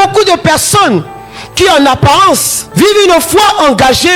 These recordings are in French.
beaucoup de personnes qui en apparence vivent une foi engagée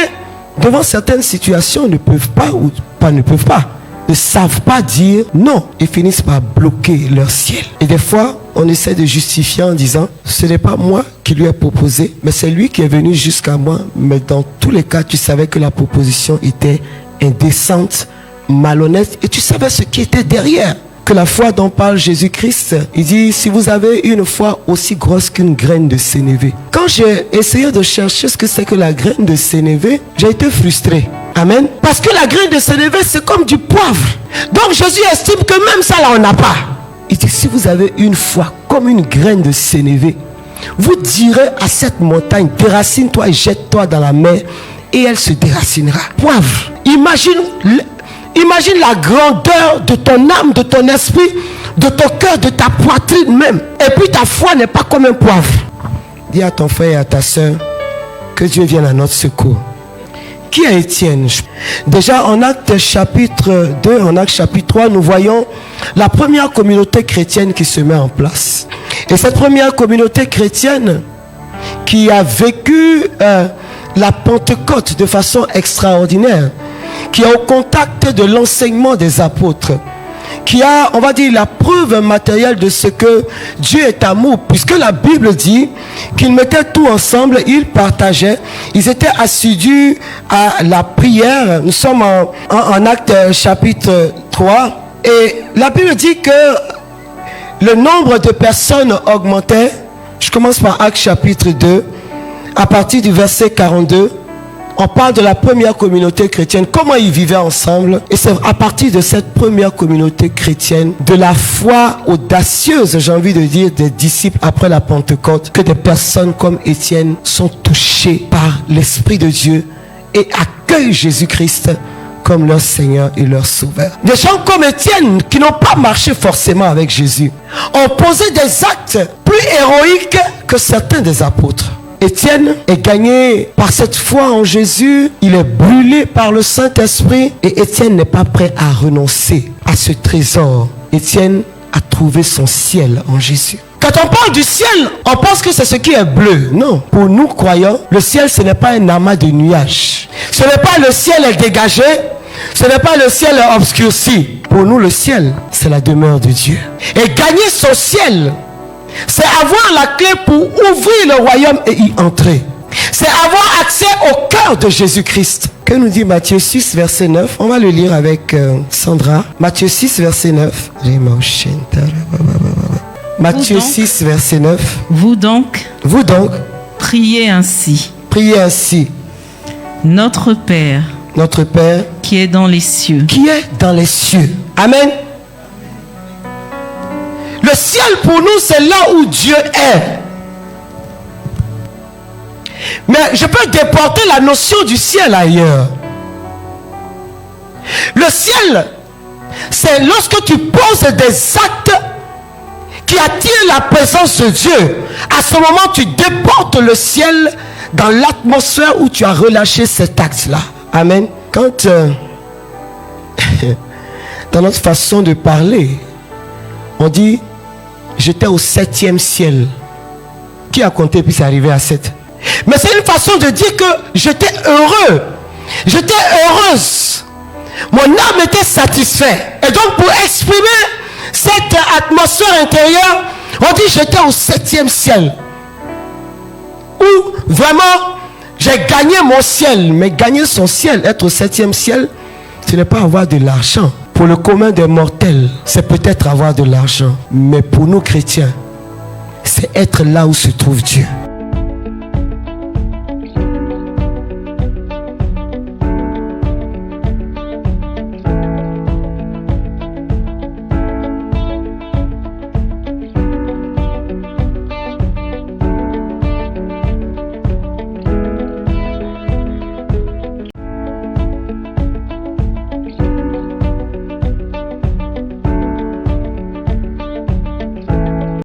devant certaines situations ne peuvent pas ou pas ne peuvent pas, ne savent pas dire non et finissent par bloquer leur ciel. Et des fois, on essaie de justifier en disant ce n'est pas moi qui lui ai proposé, mais c'est lui qui est venu jusqu'à moi. Mais dans tous les cas, tu savais que la proposition était indécente, malhonnête et tu savais ce qui était derrière. Que la foi dont parle Jésus-Christ, il dit si vous avez une foi aussi grosse qu'une graine de sénévé. Quand j'ai essayé de chercher ce que c'est que la graine de sénévé, j'ai été frustré. Amen. Parce que la graine de sénévé c'est comme du poivre. Donc Jésus estime que même ça là on n'a pas. Il dit si vous avez une foi comme une graine de sénévé, vous direz à cette montagne déracine-toi et jette-toi dans la mer et elle se déracinera. Poivre. Imagine la grandeur de ton âme, de ton esprit, de ton cœur, de ta poitrine même. Et puis ta foi n'est pas comme un poivre. Dis à ton frère et à ta soeur que Dieu vienne à notre secours. Qui est Étienne? Déjà en Actes chapitre 2, en Actes chapitre 3, nous voyons la première communauté chrétienne qui se met en place. Et cette première communauté chrétienne qui a vécu la Pentecôte de façon extraordinaire, qui est au contact de l'enseignement des apôtres, qui a, on va dire, la preuve matérielle de ce que Dieu est amour, puisque la Bible dit qu'ils mettaient tout ensemble, ils partageaient, ils étaient assidus à la prière. Nous sommes en Actes chapitre 3, et la Bible dit que le nombre de personnes augmentait. Je commence par Actes chapitre 2, à partir du verset 42. On parle de la première communauté chrétienne, comment ils vivaient ensemble. Et c'est à partir de cette première communauté chrétienne, de la foi audacieuse, j'ai envie de dire, des disciples après la Pentecôte, que des personnes comme Étienne sont touchées par l'Esprit de Dieu et accueillent Jésus-Christ comme leur Seigneur et leur Sauveur. Des gens comme Étienne, qui n'ont pas marché forcément avec Jésus, ont posé des actes plus héroïques que certains des apôtres. Étienne est gagné par cette foi en Jésus, il est brûlé par le Saint-Esprit et Étienne n'est pas prêt à renoncer à ce trésor. Étienne a trouvé son ciel en Jésus. Quand on parle du ciel, on pense que c'est ce qui est bleu. Non, pour nous croyants, le ciel ce n'est pas un amas de nuages. Ce n'est pas le ciel est dégagé, ce n'est pas le ciel est obscurci. Pour nous le ciel, c'est la demeure de Dieu. Et gagner son ciel, c'est avoir la clé pour ouvrir le royaume et y entrer. C'est avoir accès au cœur de Jésus-Christ. Que nous dit Matthieu 6, verset 9? On va le lire avec Sandra. Matthieu 6, verset 9. Matthieu 6, verset 9. Vous donc, priez ainsi. Priez ainsi. Notre Père, qui est dans les cieux. Qui est dans les cieux. Amen. Le ciel pour nous, c'est là où Dieu est. Mais je peux déporter la notion du ciel ailleurs. Le ciel, c'est lorsque tu poses des actes qui attirent la présence de Dieu. À ce moment, tu déportes le ciel dans l'atmosphère où tu as relâché cet acte-là. Amen. Quand, dans notre façon de parler, on dit j'étais au 7e ciel. Qui a compté puis c'est arrivé à 7? Mais c'est une façon de dire que j'étais heureux. J'étais heureuse. Mon âme était satisfaite. Et donc pour exprimer cette atmosphère intérieure, on dit j'étais au 7e ciel. Où vraiment j'ai gagné mon ciel. Mais gagner son ciel, être au 7e ciel, ce n'est pas avoir de l'argent. Pour le commun des mortels, c'est peut-être avoir de l'argent. Mais pour nous chrétiens, c'est être là où se trouve Dieu.